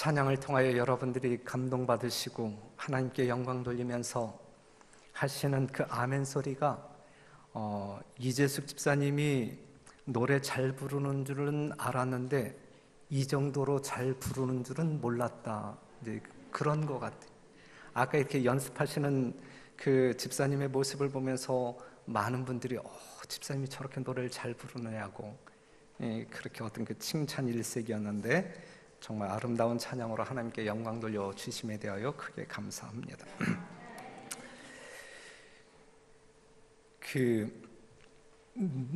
찬양을 통하여 여러분들이 감동받으시고 하나님께 영광 돌리면서 하시는 그 아멘 소리가 이재숙 집사님이 노래 잘 부르는 줄은 알았는데 이 정도로 잘 부르는 줄은 몰랐다. 이제 그런 것 같아요. 아까 이렇게 연습하시는 그 집사님의 모습을 보면서 많은 분들이 집사님이 저렇게 노래를 잘 부르느냐고 그렇게 어떤 그 칭찬 일색이었는데 정말 아름다운 찬양으로 하나님께 영광 돌려 주심에 대하여 크게 감사합니다.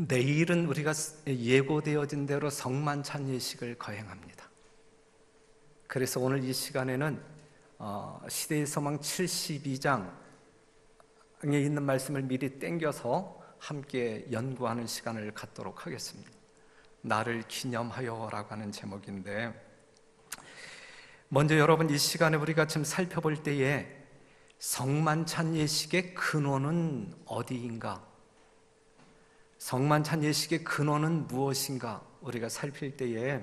내일은 우리가 예고되어진 대로 성만찬 예식을 거행합니다. 그래서 오늘 이 시간에는 시대의 소망 72장에 있는 말씀을 미리 땡겨서 함께 연구하는 시간을 갖도록 하겠습니다. 나를 기념하여라고 하는 제목인데, 먼저 여러분, 이 시간에 우리가 지금 살펴볼 때에 성만찬 예식의 근원은 어디인가? 성만찬 예식의 근원은 무엇인가? 우리가 살필 때에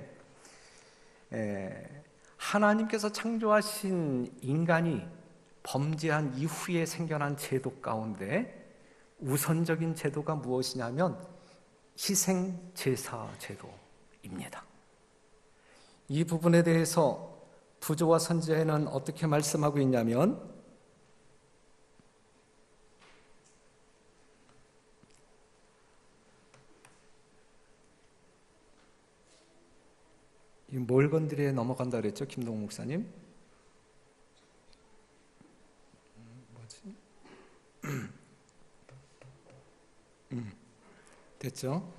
하나님께서 창조하신 인간이 범죄한 이후에 생겨난 제도 가운데 우선적인 제도가 무엇이냐면 희생제사 제도입니다. 이 부분에 대해서 부조와 선지자에는 어떻게 말씀하고 있냐면, 뭘 건드려야 넘어간다 그랬죠, 김동 목사님? 뭐지? 됐죠?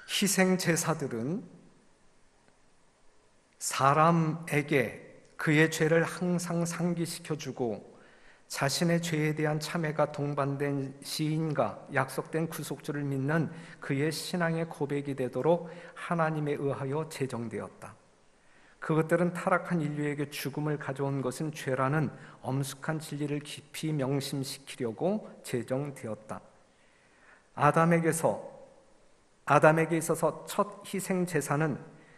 희생제사들은 사람에게 그의 죄를 항상 상기시켜주고 자신의 죄에 대한 참회가 동반된 시인과 약속된 구속주를 믿는 그의 신앙의 고백이 되도록 하나님에 의하여 제정되었다. 그것들은 타락한 인류에게 죽음을 가져온 것은 죄라는 엄숙한 진리를 깊이 명심시키려고 제정되었다. 아담에게 있어서 첫 희생 제사는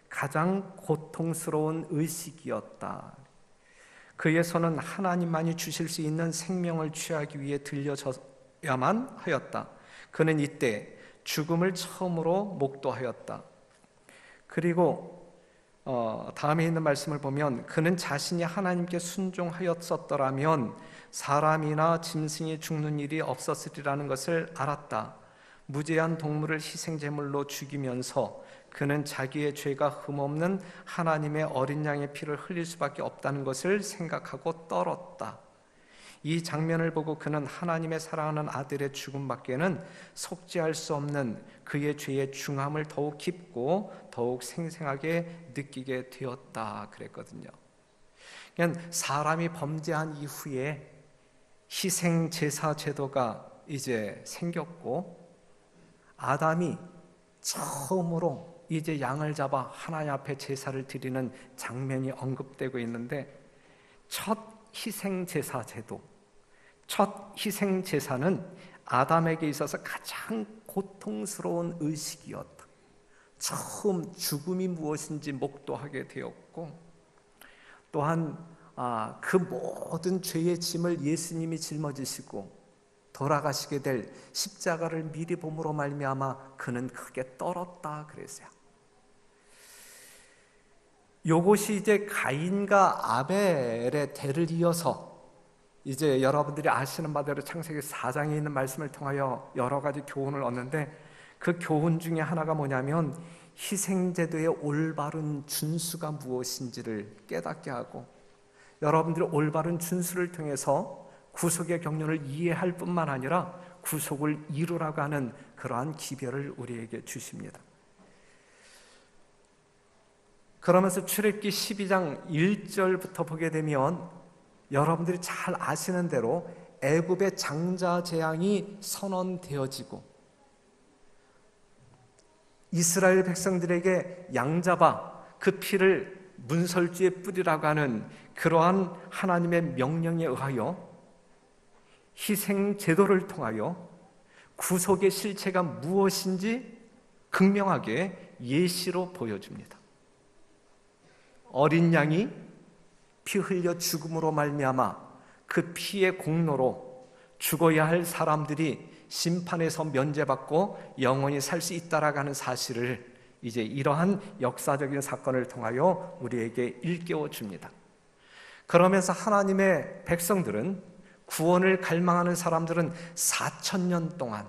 가장 고통스러운 의식이었다. 그의 손은 하나님만이 주실 수 있는 생명을 취하기 위해 들려져야만 하였다. 그는 이때 죽음을 처음으로 목도하였다. 그리고 다음에 있는 말씀을 보면, 그는 자신이 하나님께 순종하였었더라면 사람이나 짐승이 죽는 일이 없었으리라는 것을 알았다. 무죄한 동물을 희생제물로 죽이면서 그는 자기의 죄가 흠없는 하나님의 어린 양의 피를 흘릴 수밖에 없다는 것을 생각하고 떨었다. 이 장면을 보고 그는 하나님의 사랑하는 아들의 죽음밖에는 속죄할 수 없는 그의 죄의 중함을 더욱 깊고 더욱 생생하게 느끼게 되었다 그랬거든요. 그러니까 사람이 범죄한 이후에 희생제사 제도가 이제 생겼고, 아담이 처음으로 이제 양을 잡아 하나님 앞에 제사를 드리는 장면이 언급되고 있는데, 첫 희생제사 제도, 첫 희생제사는 아담에게 있어서 가장 고통스러운 의식이었다. 처음 죽음이 무엇인지 목도하게 되었고, 또한 그 모든 죄의 짐을 예수님이 짊어지시고 돌아가시게 될 십자가를 미리 봄으로 말미암아 그는 크게 떨었다 그랬어요. 요것이 이제 가인과 아벨의 대를 이어서 이제 여러분들이 아시는 바대로 창세기 4장에 있는 말씀을 통하여 여러 가지 교훈을 얻는데, 그 교훈 중에 하나가 뭐냐면 희생제도의 올바른 준수가 무엇인지를 깨닫게 하고, 여러분들이 올바른 준수를 통해서 구속의 경륜을 이해할 뿐만 아니라 구속을 이루라고 하는 그러한 기별을 우리에게 주십니다. 그러면서 출애굽기 12장 1절부터 보게 되면 여러분들이 잘 아시는 대로 애굽의 장자 재앙이 선언되어지고 이스라엘 백성들에게 양 잡아 그 피를 문설주에 뿌리라고 하는 그러한 하나님의 명령에 의하여 희생 제도를 통하여 구속의 실체가 무엇인지 극명하게 예시로 보여줍니다. 어린 양이 피 흘려 죽음으로 말미암아 그 피의 공로로 죽어야 할 사람들이 심판에서 면제받고 영원히 살 수 있다라고 하는 사실을 이제 이러한 역사적인 사건을 통하여 우리에게 일깨워 줍니다. 그러면서 하나님의 백성들은, 구원을 갈망하는 사람들은 4,000년 동안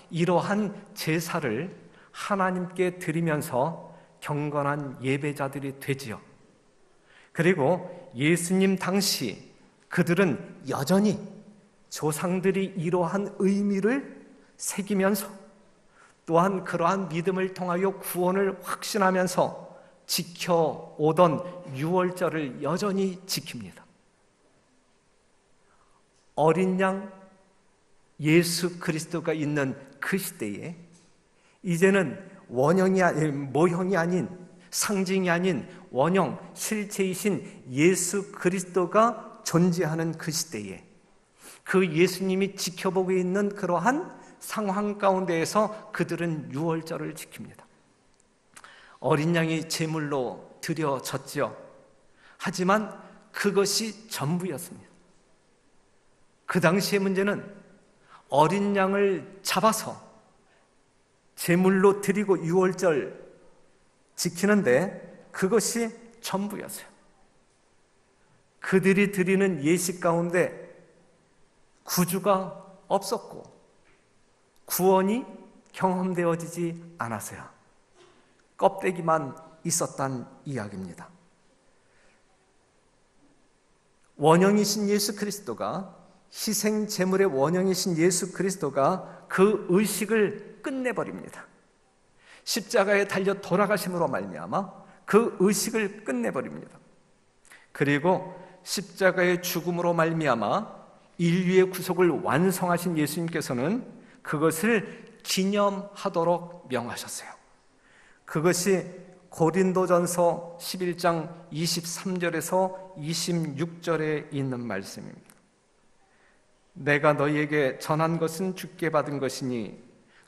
이러한 제사를 하나님께 드리면서 경건한 예배자들이 되지요. 그리고 예수님 당시 그들은 여전히 조상들이 이러한 의미를 새기면서, 또한 그러한 믿음을 통하여 구원을 확신하면서 지켜오던 유월절을 여전히 지킵니다. 어린 양 예수 그리스도가 있는 그 시대에 이제는 모형이 아닌, 상징이 아닌 원형 실체이신 예수 그리스도가 존재하는 그 시대에 그 예수님이 지켜보고 있는 그러한 상황 가운데에서 그들은 유월절을 지킵니다. 어린 양이 제물로 드려졌죠. 하지만 그것이 전부였습니다. 그 당시의 문제는 어린 양을 잡아서 제물로 드리고 유월절 지키는데 그것이 전부였어요. 그들이 드리는 예식 가운데 구주가 없었고 구원이 경험되어지지 않았어요. 껍데기만 있었단 이야기입니다. 원형이신 예수 그리스도가, 희생 제물의 원형이신 예수 그리스도가 그 의식을 끝내버립니다. 십자가에 달려 돌아가심으로 말미암아 그 의식을 끝내버립니다. 그리고 십자가의 죽음으로 말미암아 인류의 구속을 완성하신 예수님께서는 그것을 기념하도록 명하셨어요. 그것이 고린도전서 11장 23절에서 26절에 있는 말씀입니다. 내가 너희에게 전한 것은 주께 받은 것이니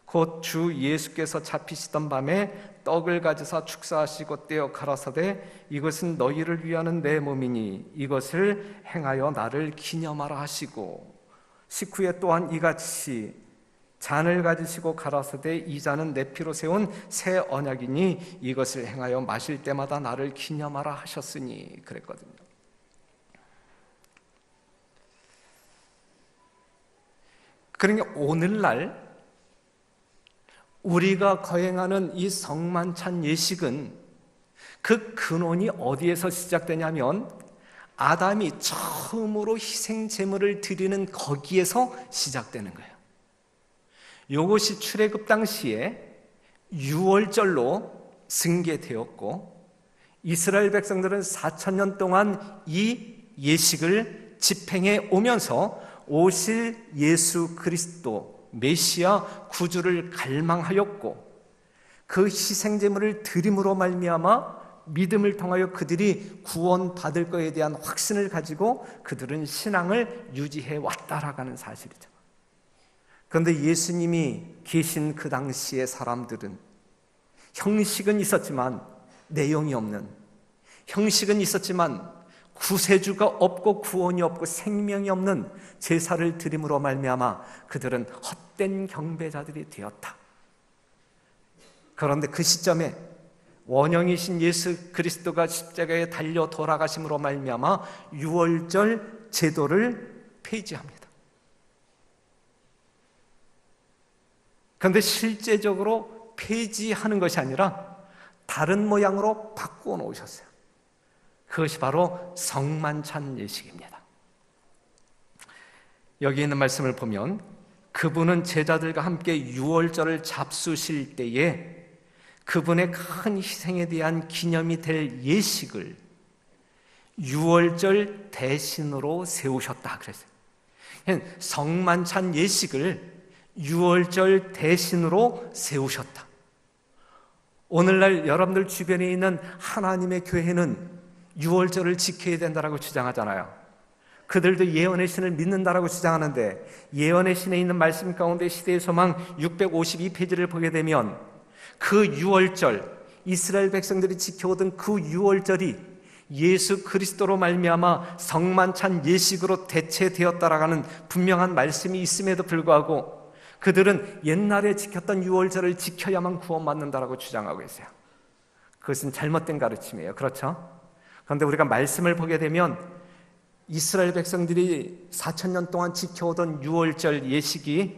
곧 주 예수께서 잡히시던 밤에 떡을 가져사 축사하시고 떼어 가라사대 이것은 너희를 위하는 내 몸이니 이것을 행하여 나를 기념하라 하시고, 식후에 또한 이같이 잔을 가지시고 가라사대 이 잔은 내 피로 세운 새 언약이니 이것을 행하여 마실 때마다 나를 기념하라 하셨으니 그랬거든요. 그러니까 오늘날 우리가 거행하는 이 성만찬 예식은 그 근원이 어디에서 시작되냐면 아담이 처음으로 희생 제물을 드리는 거기에서 시작되는 거예요. 이것이 출애굽 당시에 유월절로 승계되었고 이스라엘 백성들은 4,000년 동안 이 예식을 집행해 오면서 오실 예수 그리스도 메시아 구주를 갈망하였고 그 희생제물을 드림으로 말미암아 믿음을 통하여 그들이 구원받을 것에 대한 확신을 가지고 그들은 신앙을 유지해 왔다라고 하는 사실이죠. 그런데 예수님이 계신 그 당시의 사람들은 형식은 있었지만 내용이 없는, 형식은 있었지만 구세주가 없고 구원이 없고 생명이 없는 제사를 드림으로 말미암아 그들은 헛된 경배자들이 되었다. 그런데 그 시점에 원형이신 예수 그리스도가 십자가에 달려 돌아가심으로 말미암아 유월절 제도를 폐지합니다. 그런데 실제적으로 폐지하는 것이 아니라 다른 모양으로 바꾸어 놓으셨어요. 그것이 바로 성만찬 예식입니다. 여기 있는 말씀을 보면 그분은 제자들과 함께 유월절을 잡수실 때에 그분의 큰 희생에 대한 기념이 될 예식을 유월절 대신으로 세우셨다 그랬어요. 성만찬 예식을 유월절 대신으로 세우셨다. 오늘날 여러분들 주변에 있는 하나님의 교회는 유월절을 지켜야 된다고 주장하잖아요. 그들도 예언의 신을 믿는다라고 주장하는데, 예언의 신에 있는 말씀 가운데 시대의 소망 652페이지를 보게 되면 그 유월절, 이스라엘 백성들이 지켜오던 그 유월절이 예수 그리스도로 말미암아 성만찬 예식으로 대체되었다라는 분명한 말씀이 있음에도 불구하고 그들은 옛날에 지켰던 유월절을 지켜야만 구원받는다라고 주장하고 있어요. 그것은 잘못된 가르침이에요. 그렇죠? 그런데 우리가 말씀을 보게 되면 이스라엘 백성들이 4,000년 동안 지켜오던 유월절 예식이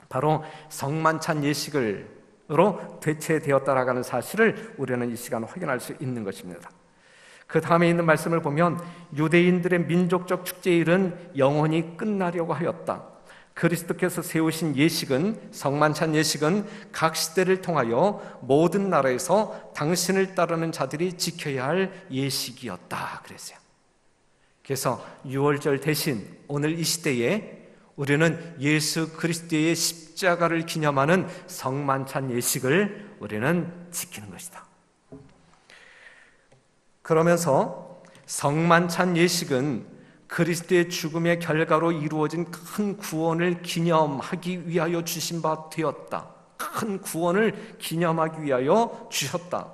바로 성만찬 예식으로 대체되었다라는 사실을 우리는 이 시간 확인할 수 있는 것입니다. 그 다음에 있는 말씀을 보면 유대인들의 민족적 축제일은 영원히 끝나려고 하였다. 그리스도께서 세우신 예식은, 성만찬 예식은 각 시대를 통하여 모든 나라에서 당신을 따르는 자들이 지켜야 할 예식이었다 그랬어요. 그래서 유월절 대신 오늘 이 시대에 우리는 예수 그리스도의 십자가를 기념하는 성만찬 예식을 우리는 지키는 것이다. 그러면서 성만찬 예식은 그리스도의 죽음의 결과로 이루어진 큰 구원을 기념하기 위하여 주신 바 되었다. 큰 구원을 기념하기 위하여 주셨다.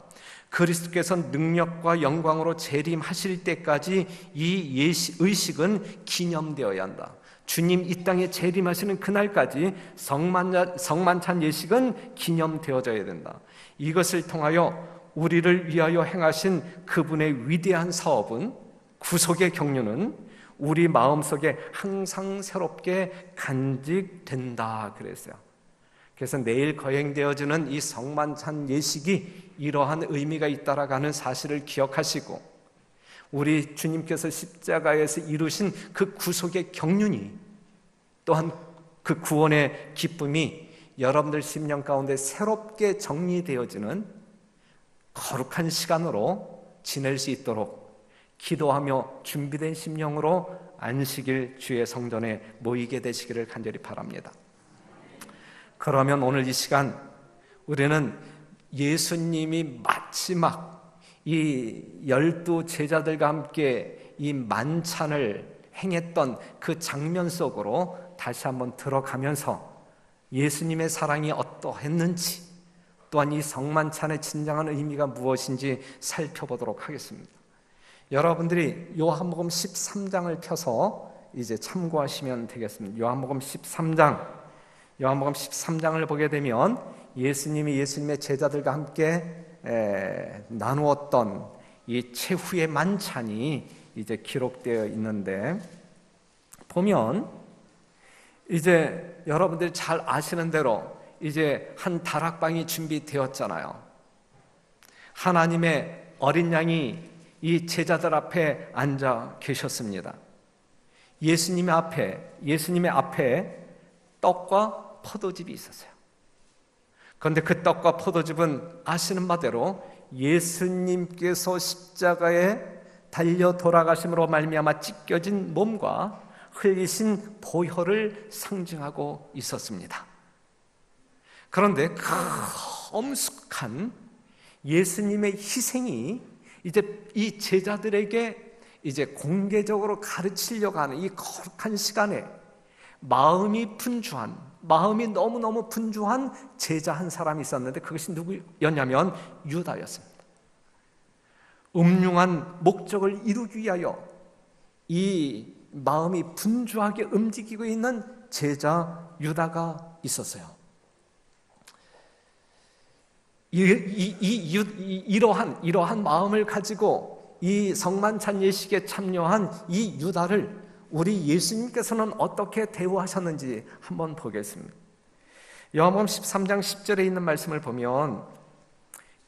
그리스도께서 능력과 영광으로 재림하실 때까지 이 의식은 기념되어야 한다. 주님 이 땅에 재림하시는 그날까지 성만찬 예식은 기념되어져야 된다. 이것을 통하여 우리를 위하여 행하신 그분의 위대한 사업은, 구속의 경륜은 우리 마음속에 항상 새롭게 간직된다 그랬어요. 그래서 내일 거행되어지는 이 성만찬 예식이 이러한 의미가 있다라는 사실을 기억하시고, 우리 주님께서 십자가에서 이루신 그 구속의 경륜이, 또한 그 구원의 기쁨이 여러분들 심령 가운데 새롭게 정리되어지는 거룩한 시간으로 지낼 수 있도록 기도하며 준비된 심령으로 안식일 주의 성전에 모이게 되시기를 간절히 바랍니다. 그러면 오늘 이 시간 우리는 예수님이 마지막 이 12 제자들과 함께 이 만찬을 행했던 그 장면 속으로 다시 한번 들어가면서 예수님의 사랑이 어떠했는지, 또한 이 성만찬의 진정한 의미가 무엇인지 살펴보도록 하겠습니다. 여러분들이 요한복음 13장을 펴서 이제 참고하시면 되겠습니다. 요한복음 13장을 보게 되면 예수님의 제자들과 함께 나누었던 이 최후의 만찬이 이제 기록되어 있는데, 보면 이제 여러분들이 잘 아시는 대로 이제 한 다락방이 준비되었잖아요. 하나님의 어린 양이 이 제자들 앞에 앉아 계셨습니다. 예수님의 앞에 떡과 포도즙이 있었어요. 그런데 그 떡과 포도즙은 아시는 바대로 예수님께서 십자가에 달려 돌아가심으로 말미암아 찢겨진 몸과 흘리신 보혈을 상징하고 있었습니다. 그런데 그 엄숙한 예수님의 희생이 이제 이 제자들에게 이제 공개적으로 가르치려고 하는 이 거룩한 시간에 마음이 너무너무 분주한 제자 한 사람이 있었는데, 그것이 누구였냐면 유다였습니다. 음흉한 목적을 이루기 위하여 이 마음이 분주하게 움직이고 있는 제자 유다가 있었어요. 이러한 마음을 가지고 이 성만찬 예식에 참여한 이 유다를 우리 예수님께서는 어떻게 대우하셨는지 한번 보겠습니다. 요한복음 13장 10절에 있는 말씀을 보면,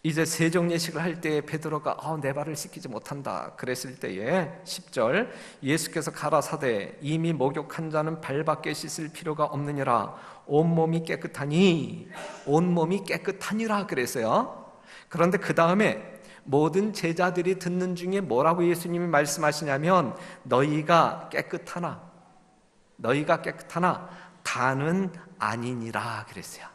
이제 세종 예식을 할 때 베드로가 내 발을 씻기지 못한다 그랬을 때에 10절, 예수께서 가라사대 이미 목욕한 자는 발밖에 씻을 필요가 없느니라, 온몸이 깨끗하니라 그랬어요. 그런데 그 다음에 모든 제자들이 듣는 중에 뭐라고 예수님이 말씀하시냐면, 너희가 깨끗하나 다는 아니니라 그랬어요.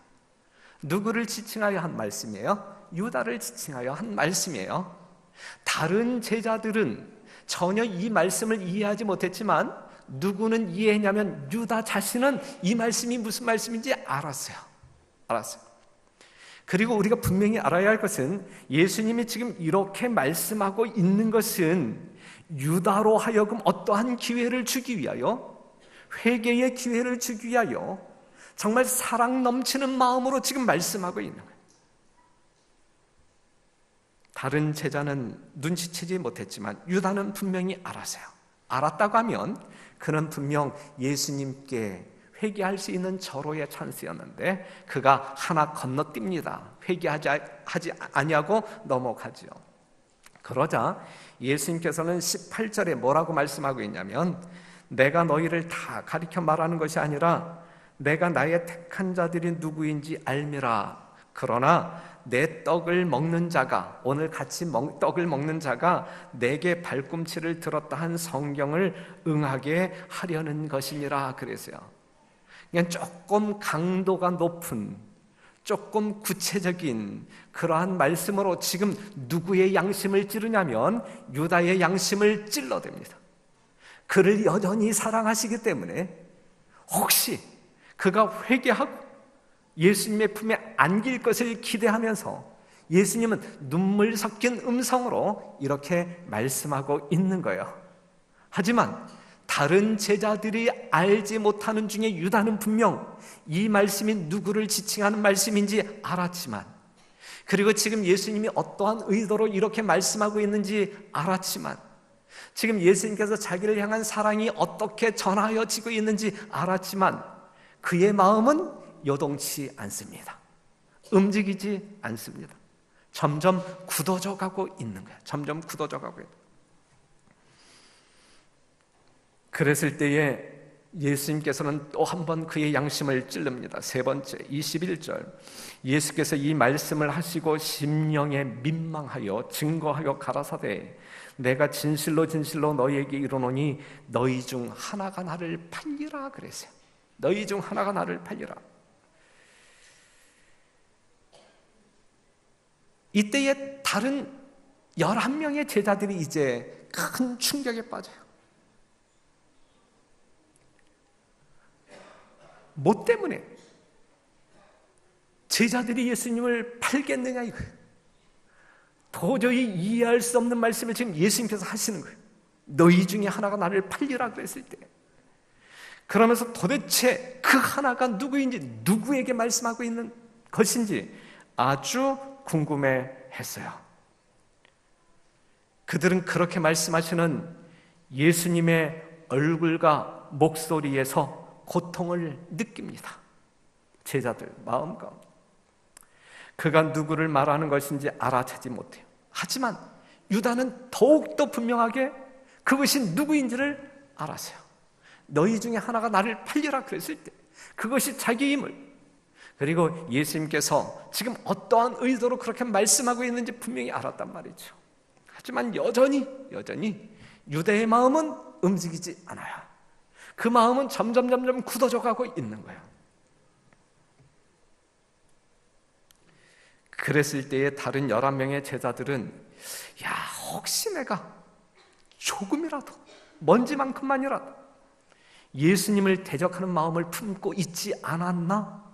누구를 지칭하여 한 말씀이에요? 유다를 지칭하여 한 말씀이에요. 다른 제자들은 전혀 이 말씀을 이해하지 못했지만 누구는 이해했냐면 유다 자신은 이 말씀이 무슨 말씀인지 알았어요. 그리고 우리가 분명히 알아야 할 것은 예수님이 지금 이렇게 말씀하고 있는 것은 유다로 하여금 어떠한 기회를 주기 위하여, 회개의 기회를 주기 위하여 정말 사랑 넘치는 마음으로 지금 말씀하고 있는 거예요. 다른 제자는 눈치채지 못했지만 유다는 분명히 알았어요. 알았다고 하면 그는 분명 예수님께 회개할 수 있는 절호의 찬스였는데 그가 하나 건너뜁니다. 회개하지 아니하고 넘어가죠. 그러자 예수님께서는 18절에 뭐라고 말씀하고 있냐면 내가 너희를 다 가리켜 말하는 것이 아니라 내가 나의 택한 자들이 누구인지 알미라. 그러나 내 떡을 먹는 자가, 오늘 같이 떡을 먹는 자가 내게 발꿈치를 들었다 한 성경을 응하게 하려는 것이니라 그랬어요. 그냥 조금 강도가 높은, 조금 구체적인 그러한 말씀으로 지금 누구의 양심을 찌르냐면 유다의 양심을 찔러댑니다. 그를 여전히 사랑하시기 때문에 혹시 그가 회개하고 예수님의 품에 안길 것을 기대하면서 예수님은 눈물 섞인 음성으로 이렇게 말씀하고 있는 거예요. 하지만 다른 제자들이 알지 못하는 중에 유다는 분명 이 말씀이 누구를 지칭하는 말씀인지 알았지만, 그리고 지금 예수님이 어떠한 의도로 이렇게 말씀하고 있는지 알았지만, 지금 예수님께서 자기를 향한 사랑이 어떻게 전하여지고 있는지 알았지만 그의 마음은 요동치 않습니다. 움직이지 않습니다. 점점 굳어져 가고 있는 거예요. 점점 굳어져 가고 있는 거예요. 그랬을 때에 예수님께서는 또 한 번 그의 양심을 찔릅니다. 세 번째 21절 예수께서 이 말씀을 하시고 심령에 민망하여 증거하여 가라사대 내가 진실로 진실로 너희에게 이르노니 너희 중 하나가 나를 팔리라 그랬어요. 너희 중 하나가 나를 팔리라. 이때에 다른 11명의 제자들이 이제 큰 충격에 빠져요. 뭐 때문에? 제자들이 예수님을 팔겠느냐 이거예요. 도저히 이해할 수 없는 말씀을 지금 예수님께서 하시는 거예요. 너희 중에 하나가 나를 팔리라 그랬을 때, 그러면서 도대체 그 하나가 누구인지, 누구에게 말씀하고 있는 것인지 아주 궁금해했어요. 그들은 그렇게 말씀하시는 예수님의 얼굴과 목소리에서 고통을 느낍니다. 제자들 마음 가운데 그가 누구를 말하는 것인지 알아채지 못해요. 하지만 유다는 더욱더 분명하게 그것이 누구인지를 알았어요. 너희 중에 하나가 나를 팔리라 그랬을 때 그것이 자기 힘을, 그리고 예수님께서 지금 어떠한 의도로 그렇게 말씀하고 있는지 분명히 알았단 말이죠. 하지만 여전히 유다의 마음은 움직이지 않아요. 그 마음은 점점 굳어져 가고 있는 거예요. 그랬을 때에 다른 11명의 제자들은 혹시 내가 조금이라도, 먼지만큼만이라도 예수님을 대적하는 마음을 품고 있지 않았나?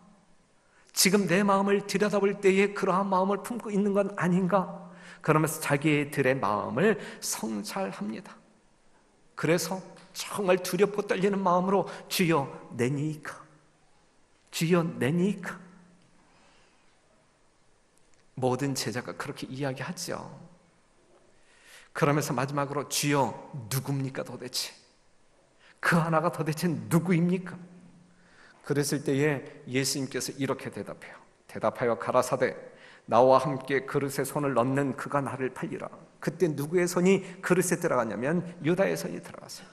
지금 내 마음을 들여다볼 때에 그러한 마음을 품고 있는 건 아닌가? 그러면서 자기들의 마음을 성찰합니다. 그래서 정말 두렵고 떨리는 마음으로 주여 내니이까, 주여 내니이까. 모든 제자가 그렇게 이야기하죠. 그러면서 마지막으로 주여 누굽니까 도대체? 그 하나가 도대체 누구입니까? 그랬을 때에 예수님께서 이렇게 대답하여 가라사대 나와 함께 그릇에 손을 넣는 그가 나를 팔리라. 그때 누구의 손이 그릇에 들어갔냐면 유다의 손이 들어갔어요.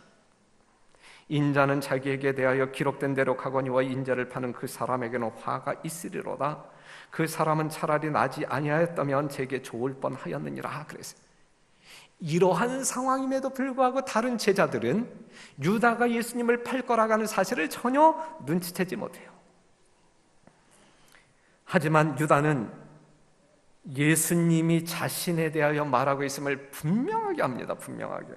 인자는 자기에게 대하여 기록된 대로 가거니와 인자를 파는 그 사람에게는 화가 있으리로다. 그 사람은 차라리 나지 아니하였다면 제게 좋을 뻔하였느니라 그랬어요. 이러한 상황임에도 불구하고 다른 제자들은 유다가 예수님을 팔 거라고 하는 사실을 전혀 눈치채지 못해요. 하지만 유다는 예수님이 자신에 대하여 말하고 있음을 분명하게 합니다. 분명하게.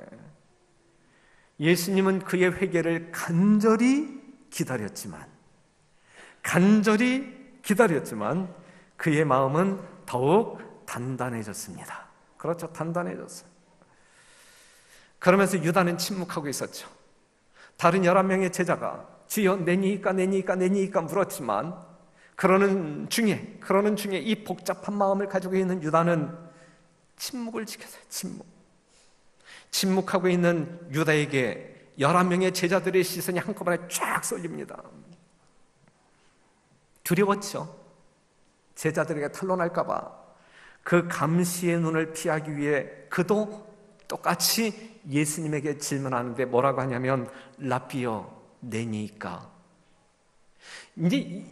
예수님은 그의 회개를 간절히 기다렸지만 그의 마음은 더욱 단단해졌습니다. 그렇죠, 단단해졌어요. 그러면서 유다는 침묵하고 있었죠. 다른 11명의 제자가 주여 내니이까 물었지만 그러는 중에 이 복잡한 마음을 가지고 있는 유다는 침묵을 지켰어요. 침묵하고 있는 유다에게 11명의 제자들의 시선이 한꺼번에 쫙 쏠립니다. 두려웠죠. 제자들에게 탄론할까 봐 그 감시의 눈을 피하기 위해 그도 똑같이 예수님에게 질문하는데 뭐라고 하냐면 라비어 내니까. 이제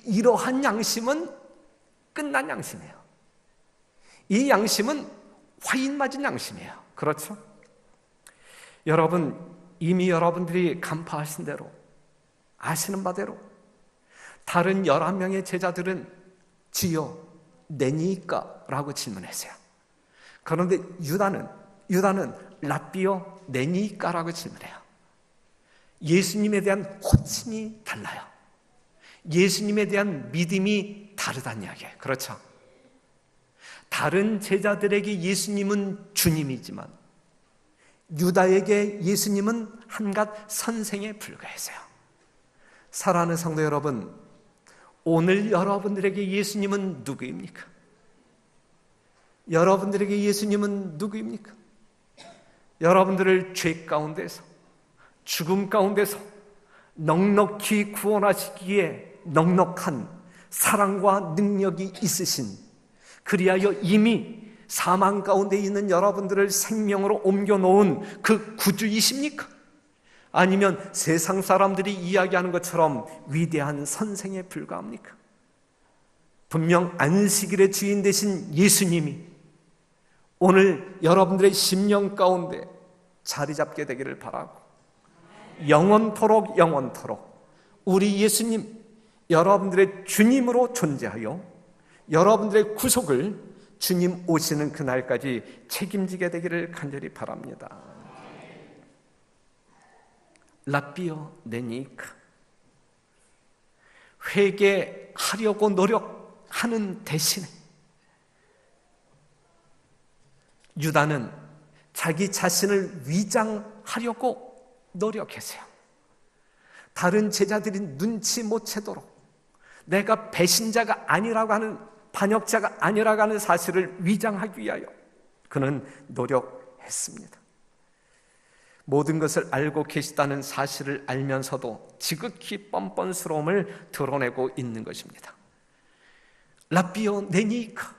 이러한 양심은 끝난 양심이에요. 이 양심은 화인 맞은 양심이에요. 그렇죠? 여러분, 이미 여러분들이 간파하신 대로, 아시는 바대로 다른 11명의 제자들은 주여 내니까 라고 질문했어요. 그런데 유다는 라비어 내니까 라고 질문해요. 예수님에 대한 호칭이 달라요. 예수님에 대한 믿음이 다르다는 이야기예요. 그렇죠? 다른 제자들에게 예수님은 주님이지만 유다에게 예수님은 한갓 선생에 불과했어요. 사랑하는 성도 여러분, 오늘 여러분들에게 예수님은 누구입니까? 여러분들에게 예수님은 누구입니까? 여러분들을 죄 가운데서, 죽음 가운데서 넉넉히 구원하시기에 넉넉한 사랑과 능력이 있으신, 그리하여 이미 사망 가운데 있는 여러분들을 생명으로 옮겨놓은 그 구주이십니까? 아니면 세상 사람들이 이야기하는 것처럼 위대한 선생에 불과합니까? 분명 안식일의 주인 되신 예수님이 오늘 여러분들의 심령 가운데 자리 잡게 되기를 바라고, 영원토록 우리 예수님, 여러분들의 주님으로 존재하여 여러분들의 구속을 주님 오시는 그날까지 책임지게 되기를 간절히 바랍니다. 라비어 내니까. 회개하려고 노력하는 대신에 유다는 자기 자신을 위장하려고 노력했어요. 다른 제자들이 눈치 못 채도록 내가 배신자가 아니라고 하는, 반역자가 아니라고 하는 사실을 위장하기 위하여 그는 노력했습니다. 모든 것을 알고 계시다는 사실을 알면서도 지극히 뻔뻔스러움을 드러내고 있는 것입니다. 라비어 내니까.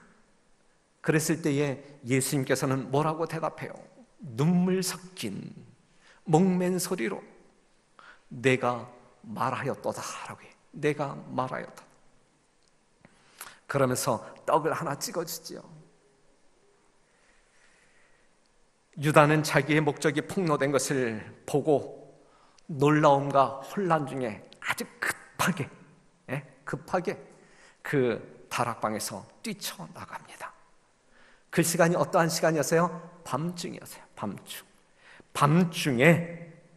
그랬을 때에 예수님께서는 뭐라고 대답해요? 눈물 섞인 목맨 소리로 내가 말하였도다라고 해요. 내가 말하였다. 그러면서 떡을 하나 찍어주지요. 유다는 자기의 목적이 폭로된 것을 보고 놀라움과 혼란 중에 아주 급하게 그 다락방에서 뛰쳐나갑니다. 그 시간이 어떠한 시간이었어요? 밤중이었어요.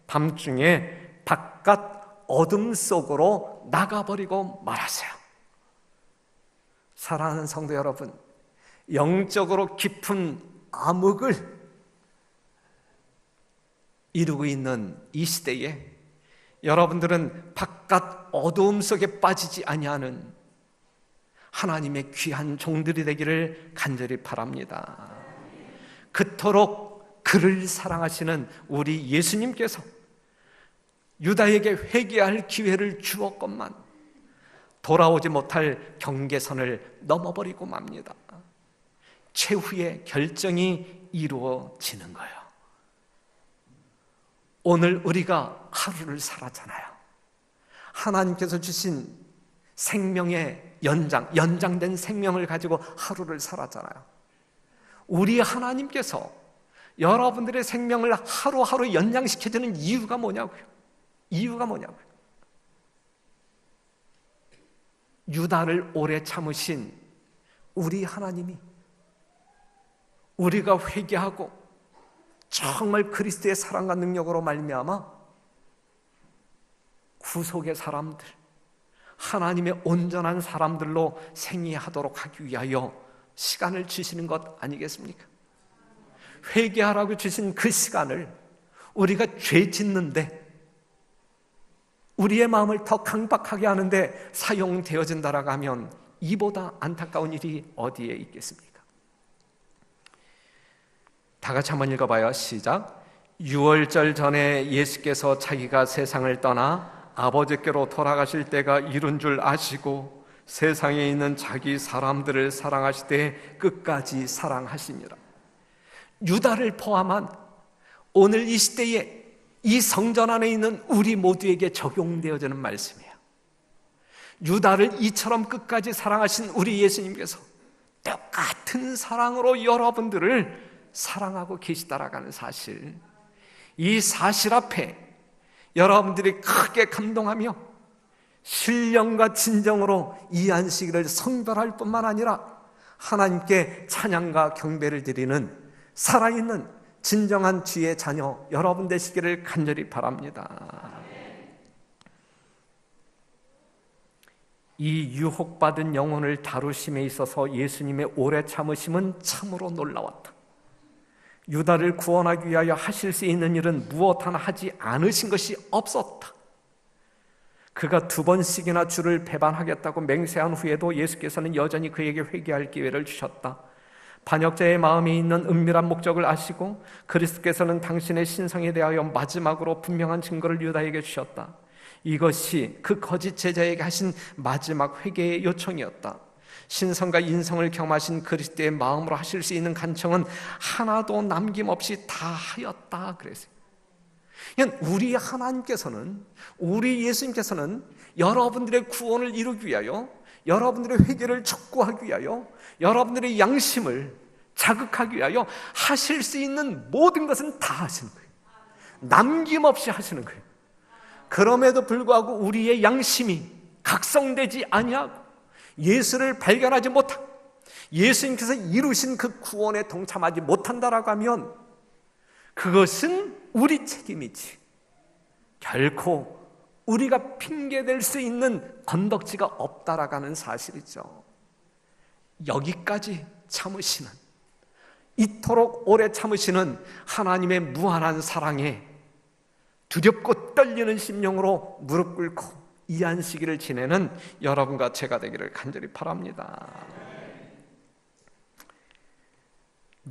밤중에 바깥 어둠 속으로 나가버리고 말았어요. 사랑하는 성도 여러분, 영적으로 깊은 암흑을 이루고 있는 이 시대에 여러분들은 바깥 어두움 속에 빠지지 아니하는 하나님의 귀한 종들이 되기를 간절히 바랍니다. 그토록 그를 사랑하시는 우리 예수님께서 유다에게 회개할 기회를 주었건만 돌아오지 못할 경계선을 넘어버리고 맙니다. 최후의 결정이 이루어지는 거예요. 오늘 우리가 하루를 살았잖아요. 하나님께서 주신 생명의 연장된 생명을 가지고 하루를 살았잖아요. 우리 하나님께서 여러분들의 생명을 하루하루 연장시켜주는 이유가 뭐냐고요? 유다를 오래 참으신 우리 하나님이 우리가 회개하고 정말 그리스도의 사랑과 능력으로 말미암아 구속의 사람들, 하나님의 온전한 사람들로 생애하도록 하기 위하여 시간을 주시는 것 아니겠습니까? 회개하라고 주신 그 시간을 우리가 죄 짓는데, 우리의 마음을 더 강박하게 하는데 사용되어진다라고 하면 이보다 안타까운 일이 어디에 있겠습니까? 다 같이 한번 읽어봐요. 시작. 유월절 전에 예수께서 자기가 세상을 떠나 아버지께로 돌아가실 때가 이른 줄 아시고 세상에 있는 자기 사람들을 사랑하시되 끝까지 사랑하시니라. 유다를 포함한 오늘 이 시대에 이 성전 안에 있는 우리 모두에게 적용되어지는 말씀이에요. 유다를 이처럼 끝까지 사랑하신 우리 예수님께서 똑같은 사랑으로 여러분들을 사랑하고 계시다라는 사실, 이 사실 앞에 여러분들이 크게 감동하며 신령과 진정으로 이 안식일을 성별할 뿐만 아니라 하나님께 찬양과 경배를 드리는 살아있는 진정한 주의 자녀 여러분 되시기를 간절히 바랍니다. 이 유혹받은 영혼을 다루심에 있어서 예수님의 오래 참으심은 참으로 놀라웠다. 유다를 구원하기 위하여 하실 수 있는 일은 무엇 하나 하지 않으신 것이 없었다. 그가 2번씩이나 주를 배반하겠다고 맹세한 후에도 예수께서는 여전히 그에게 회개할 기회를 주셨다. 반역자의 마음에 있는 은밀한 목적을 아시고 그리스도께서는 당신의 신성에 대하여 마지막으로 분명한 증거를 유다에게 주셨다. 이것이 그 거짓 제자에게 하신 마지막 회개의 요청이었다. 신성과 인성을 겸하신 그리스도의 마음으로 하실 수 있는 간청은 하나도 남김없이 다 하였다 그랬어요. 우리 하나님께서는, 우리 예수님께서는 여러분들의 구원을 이루기 위하여, 여러분들의 회개를 촉구하기 위하여, 여러분들의 양심을 자극하기 위하여 하실 수 있는 모든 것은 다 하시는 거예요. 남김없이 하시는 거예요. 그럼에도 불구하고 우리의 양심이 각성되지 아니하고 예수를 발견하지 못하고 예수님께서 이루신 그 구원에 동참하지 못한다라고 하면 그것은 우리 책임이지 결코 우리가 핑계댈 수 있는 건덕지가 없다라고 하는 사실이죠. 여기까지 참으시는, 이토록 오래 참으시는 하나님의 무한한 사랑에 두렵고 떨리는 심령으로 무릎 꿇고 이 안식일을 지내는 여러분과 제가 되기를 간절히 바랍니다.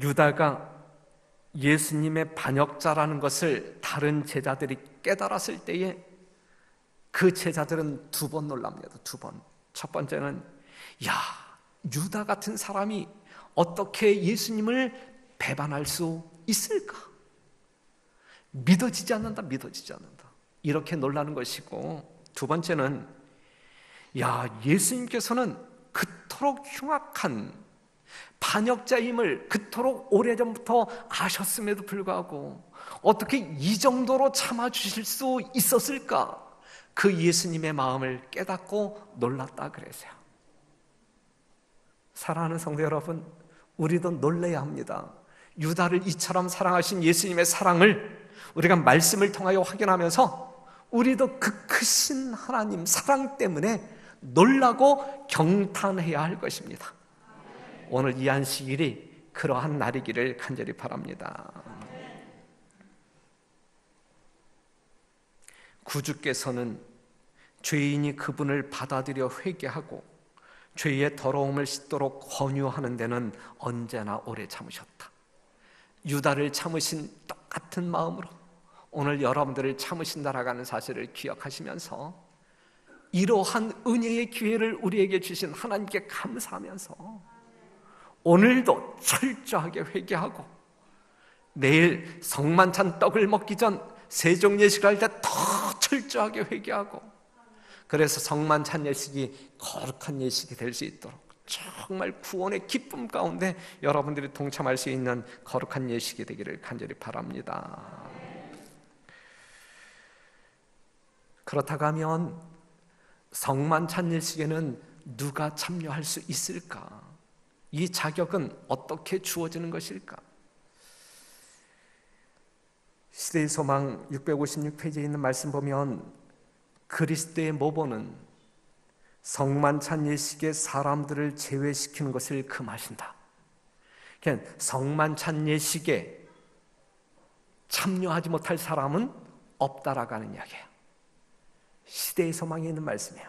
유다가 예수님의 반역자라는 것을 다른 제자들이 깨달았을 때에 그 제자들은 2번 놀랍니다. 2번. 첫 번째는 유다 같은 사람이 어떻게 예수님을 배반할 수 있을까? 믿어지지 않는다. 이렇게 놀라는 것이고, 2번째는 예수님께서는 그토록 흉악한 반역자임을 그토록 오래전부터 아셨음에도 불구하고 어떻게 이 정도로 참아주실 수 있었을까? 그 예수님의 마음을 깨닫고 놀랐다 그랬어요. 사랑하는 성도 여러분, 우리도 놀라야 합니다. 유다를 이처럼 사랑하신 예수님의 사랑을 우리가 말씀을 통하여 확인하면서 우리도 그 크신 하나님 사랑 때문에 놀라고 경탄해야 할 것입니다. 오늘 이 안식일이 그러한 날이기를 간절히 바랍니다. 구주께서는 죄인이 그분을 받아들여 회개하고 죄의 더러움을 씻도록 권유하는 데는 언제나 오래 참으셨다. 유다를 참으신 똑같은 마음으로 오늘 여러분들을 참으신다라고 하는 사실을 기억하시면서 이러한 은혜의 기회를 우리에게 주신 하나님께 감사하면서 오늘도 철저하게 회개하고 내일 성만찬 떡을 먹기 전 세종예식을 할 때 더 철저하게 회개하고, 그래서 성만찬 예식이 거룩한 예식이 될 수 있도록 정말 구원의 기쁨 가운데 여러분들이 동참할 수 있는 거룩한 예식이 되기를 간절히 바랍니다. 그렇다고 하면 성만찬 예식에는 누가 참여할 수 있을까? 이 자격은 어떻게 주어지는 것일까? 시대의 소망 656페이지에 있는 말씀 보면 그리스도의 모본은 성만찬 예식에 사람들을 제외시키는 것을 금하신다. 그냥 성만찬 예식에 참여하지 못할 사람은 없다라고 하는 이야기예요. 시대의 소망에 있는 말씀이에요.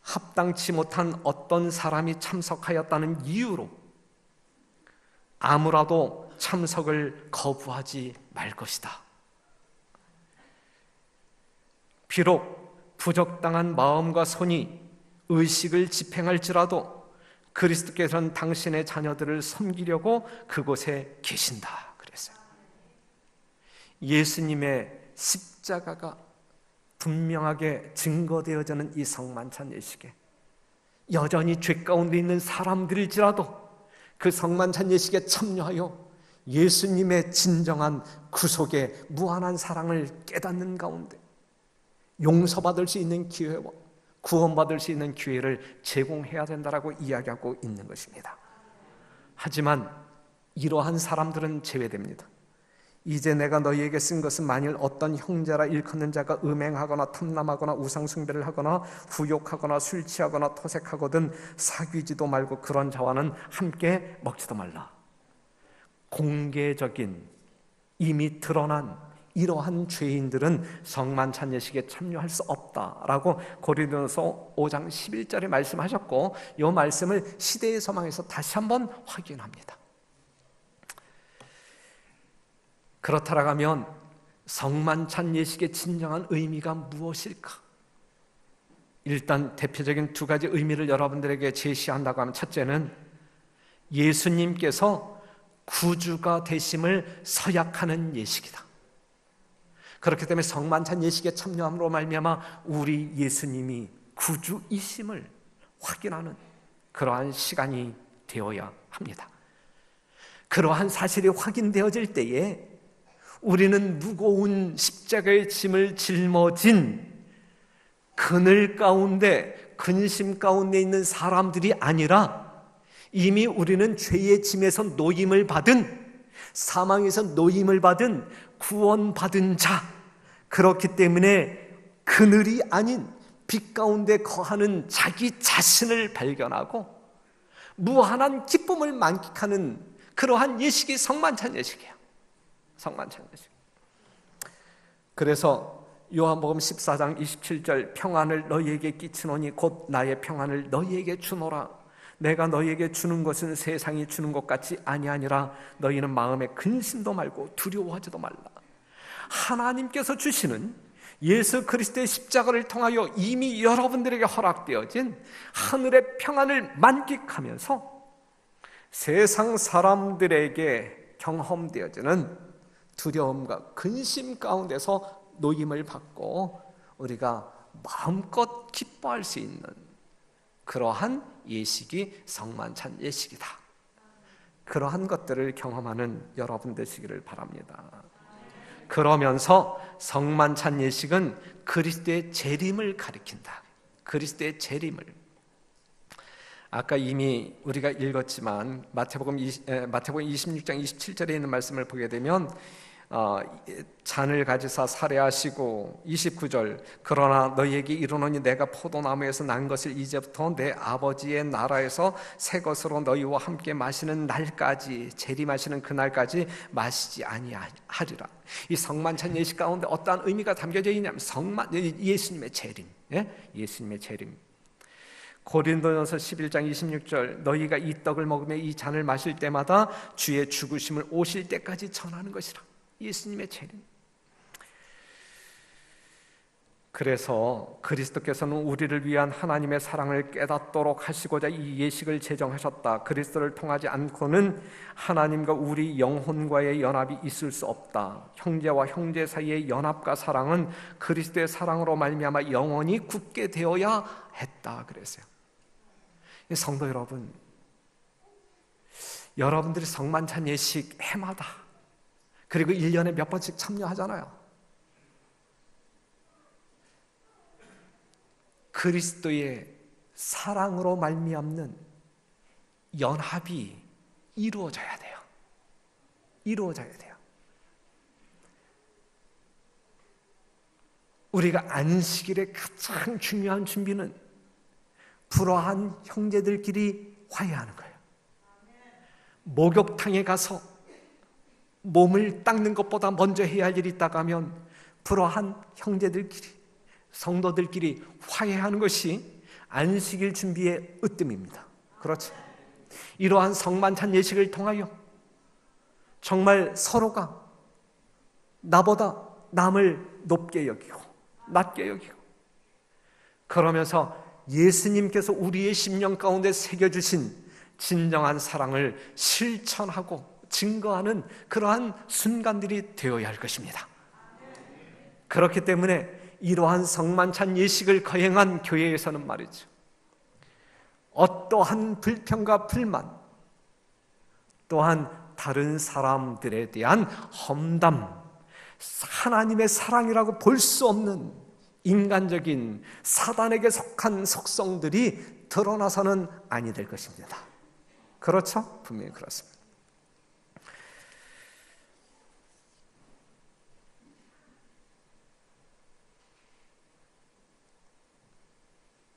합당치 못한 어떤 사람이 참석하였다는 이유로 아무라도 참석을 거부하지 말 것이다. 비록 부적당한 마음과 손이 의식을 집행할지라도 그리스도께서는 당신의 자녀들을 섬기려고 그곳에 계신다 그랬어요. 예수님의 십자가가 분명하게 증거되어지는 이 성만찬 예식에 여전히 죄 가운데 있는 사람들일지라도 그 성만찬 예식에 참여하여 예수님의 진정한 구속의 무한한 사랑을 깨닫는 가운데 용서받을 수 있는 기회와 구원받을 수 있는 기회를 제공해야 된다라고 이야기하고 있는 것입니다. 하지만 이러한 사람들은 제외됩니다. 이제 내가 너희에게 쓴 것은 만일 어떤 형제라 일컫는 자가 음행하거나 탐남하거나 우상숭배를 하거나 후욕하거나 술 취하거나 토색하거든 사귀지도 말고 그런 자와는 함께 먹지도 말라. 공개적인 이미 드러난 이러한 죄인들은 성만찬 예식에 참여할 수 없다라고 고린도서 5장 11절에 말씀하셨고, 이 말씀을 시대의 소망에서 다시 한번 확인합니다. 그렇다라고 하면 성만찬 예식의 진정한 의미가 무엇일까? 일단 대표적인 두 가지 의미를 여러분들에게 제시한다고 하면, 첫째는 예수님께서 구주가 되심을 서약하는 예식이다. 그렇기 때문에 성만찬 예식에 참여함으로 말미암아 우리 예수님이 구주이심을 확인하는 그러한 시간이 되어야 합니다. 그러한 사실이 확인되어질 때에 우리는 무거운 십자가의 짐을 짊어진 그늘 가운데, 근심 가운데 있는 사람들이 아니라 이미 우리는 죄의 짐에서 노임을 받은, 사망에서 노임을 받은 구원받은 자, 그렇기 때문에 그늘이 아닌 빛 가운데 거하는 자기 자신을 발견하고 무한한 기쁨을 만끽하는 그러한 예식이 성만찬 예식이에요. 성만찬 예식. 그래서 요한복음 14장 27절 평안을 너희에게 끼치노니 곧 나의 평안을 너희에게 주노라. 내가 너희에게 주는 것은 세상이 주는 것 같이 아니하니라. 너희는 마음에 근심도 말고 두려워하지도 말라. 하나님께서 주시는 예수 그리스도의 십자가를 통하여 이미 여러분들에게 허락되어진 하늘의 평안을 만끽하면서 세상 사람들에게 경험되어지는 두려움과 근심 가운데서 노임을 받고 우리가 마음껏 기뻐할 수 있는 그러한 예식이 성만찬 예식이다. 그러한 것들을 경험하는 여러분 되시기를 바랍니다. 그러면서 성만찬 예식은 그리스도의 재림을 가리킨다. 그리스도의 재림을. 아까 이미 우리가 읽었지만 마태복음 26장 27절에 있는 말씀을 보게 되면 잔을 가지사 살해하시고 29절 그러나 너희에게 이르노니 내가 포도나무에서 난 것을 이제부터 내 아버지의 나라에서 새 것으로 너희와 함께 마시는 날까지, 재림하시는 그날까지 마시지 아니하리라. 이 성만찬 예식 가운데 어떠한 의미가 담겨져 있냐면 예수님의 재림, 예수님의 재림. 고린도전서 11장 26절 너희가 이 떡을 먹으며 이 잔을 마실 때마다 주의 죽으심을 오실 때까지 전하는 것이라. 예수님의 재림. 그래서 그리스도께서는 우리를 위한 하나님의 사랑을 깨닫도록 하시고자 이 예식을 제정하셨다. 그리스도를 통하지 않고는 하나님과 우리 영혼과의 연합이 있을 수 없다. 형제와 형제 사이의 연합과 사랑은 그리스도의 사랑으로 말미암아 영원히 굳게 되어야 했다 그랬어요. 성도 여러분, 여러분들이 성만찬 예식 해마다 그리고 1년에 몇 번씩 참여하잖아요. 그리스도의 사랑으로 말미암는 연합이 이루어져야 돼요. 이루어져야 돼요. 우리가 안식일의 가장 중요한 준비는 불화한 형제들끼리 화해하는 거예요. 목욕탕에 가서 몸을 닦는 것보다 먼저 해야 할 일이 있다고 하면 불화한 형제들끼리, 성도들끼리 화해하는 것이 안식일 준비의 으뜸입니다. 그렇죠? 이러한 성만찬 예식을 통하여 정말 서로가 나보다 남을 높게 여기고 낮게 여기고, 그러면서 예수님께서 우리의 심령 가운데 새겨주신 진정한 사랑을 실천하고 증거하는 그러한 순간들이 되어야 할 것입니다. 그렇기 때문에 이러한 성만찬 예식을 거행한 교회에서는 말이죠, 어떠한 불평과 불만, 또한 다른 사람들에 대한 험담, 하나님의 사랑이라고 볼 수 없는 인간적인 사단에게 속한 속성들이 드러나서는 아니 될 것입니다. 그렇죠? 분명히 그렇습니다.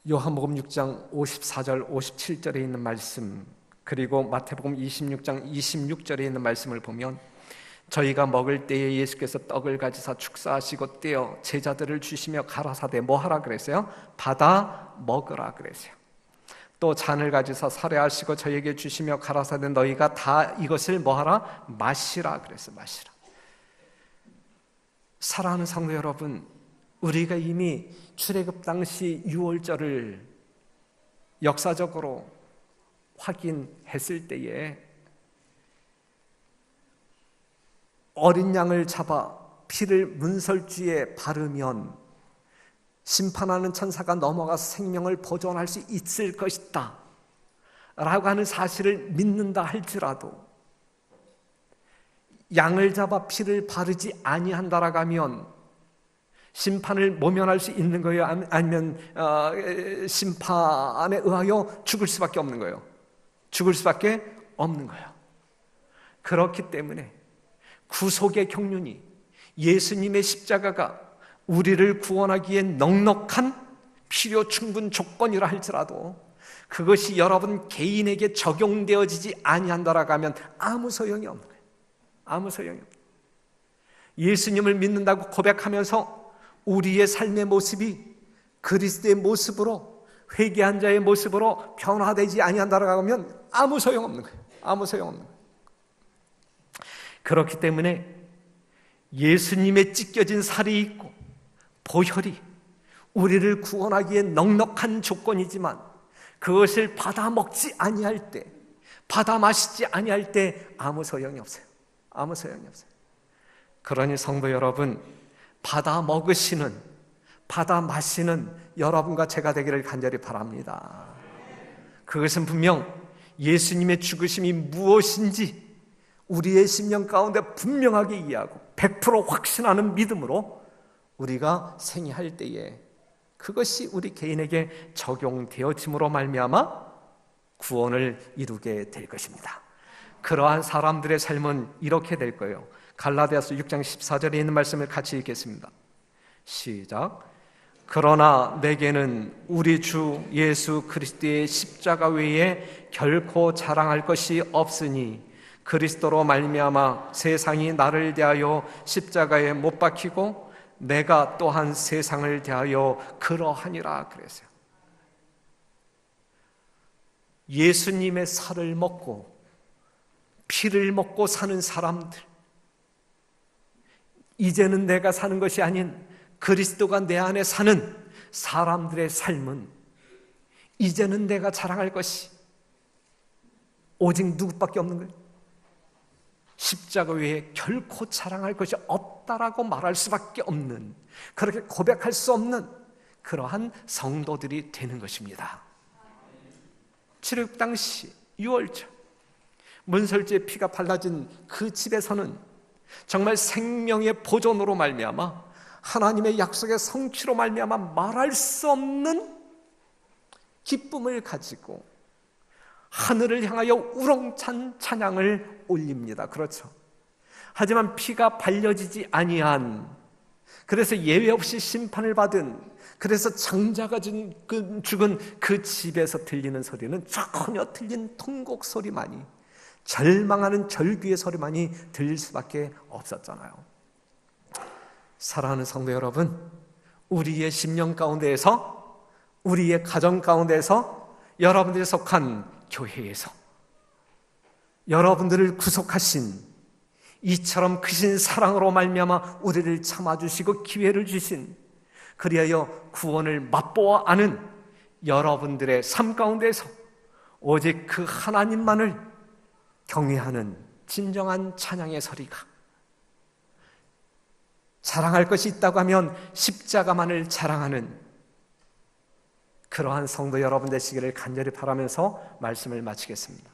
요한복음 6장 54절 57절에 있는 말씀, 그리고 마태복음 26장 26절에 있는 말씀을 보면 저희가 먹을 때에 예수께서 떡을 가지사 축사하시고 떼어 제자들을 주시며 가라사대 뭐 하라 그랬어요? 받아 먹으라 그랬어요. 또 잔을 가지사 살해하시고 저희에게 주시며 가라사대 너희가 다 이것을 뭐 하라? 마시라 그랬어요. 마시라. 사랑하는 성도 여러분, 우리가 이미 출애굽 당시 유월절을 역사적으로 확인했을 때에 어린 양을 잡아 피를 문설주에 바르면 심판하는 천사가 넘어가서 생명을 보존할 수 있을 것이다 라고 하는 사실을 믿는다 할지라도, 양을 잡아 피를 바르지 아니한다라고 하면 심판을 모면할 수 있는 거예요? 아니면 심판에 의하여 죽을 수밖에 없는 거예요? 죽을 수밖에 없는 거예요. 그렇기 때문에 구속의 경륜이, 예수님의 십자가가 우리를 구원하기에 넉넉한 필요 충분 조건이라 할지라도 그것이 여러분 개인에게 적용되어지지 아니한다라고 하면 아무 소용이 없는 거예요. 아무 소용이 없는 거예요. 예수님을 믿는다고 고백하면서 우리의 삶의 모습이 그리스도의 모습으로, 회개한 자의 모습으로 변화되지 아니한다라고 하면 아무 소용없는 거예요. 아무 소용없는 거예요. 그렇기 때문에 예수님의 찢겨진 살이 있고 보혈이 우리를 구원하기에 넉넉한 조건이지만 그것을 받아 먹지 아니할 때, 받아 마시지 아니할 때 아무 소용이 없어요. 아무 소용이 없어요. 그러니 성도 여러분, 받아 먹으시는, 받아 마시는 여러분과 제가 되기를 간절히 바랍니다. 그것은 분명 예수님의 죽으심이 무엇인지 우리의 심령 가운데 분명하게 이해하고 100% 확신하는 믿음으로 우리가 생애할 때에 그것이 우리 개인에게 적용되어짐으로 말미암아 구원을 이루게 될 것입니다. 그러한 사람들의 삶은 이렇게 될 거예요. 갈라디아서 6장 14절에 있는 말씀을 같이 읽겠습니다. 시작. 그러나 내게는 우리 주 예수 그리스도의 십자가 외에 결코 자랑할 것이 없으니 그리스도로 말미암아 세상이 나를 대하여 십자가에 못 박히고 내가 또한 세상을 대하여 그러하니라 그랬어요. 예수님의 살을 먹고 피를 먹고 사는 사람들, 이제는 내가 사는 것이 아닌 그리스도가 내 안에 사는 사람들의 삶은 이제는 내가 자랑할 것이 오직 누구밖에 없는 거예요. 십자가 외에 결코 자랑할 것이 없다라고 말할 수밖에 없는, 그렇게 고백할 수 없는 그러한 성도들이 되는 것입니다. 출애굽 당시 유월절 문설주의 피가 발라진 그 집에서는 정말 생명의 보존으로 말미암아 하나님의 약속의 성취로 말미암아 말할 수 없는 기쁨을 가지고 하늘을 향하여 우렁찬 찬양을 올립니다. 그렇죠. 하지만 피가 발려지지 아니한 그래서 예외 없이 심판을 받은, 그래서 장자가 죽은 그 집에서 들리는 소리는 전혀 틀린 통곡 소리만이, 절망하는 절규의 소리만이 들릴 수밖에 없었잖아요. 사랑하는 성도 여러분, 우리의 심령 가운데에서, 우리의 가정 가운데에서, 여러분들이 속한 교회에서 여러분들을 구속하신, 이처럼 크신 사랑으로 말미암아 우리를 참아주시고 기회를 주신, 그리하여 구원을 맛보아 아는 여러분들의 삶 가운데서 오직 그 하나님만을 경외하는 진정한 찬양의 소리가, 자랑할 것이 있다고 하면 십자가만을 자랑하는 그러한 성도 여러분 되시기를 간절히 바라면서 말씀을 마치겠습니다.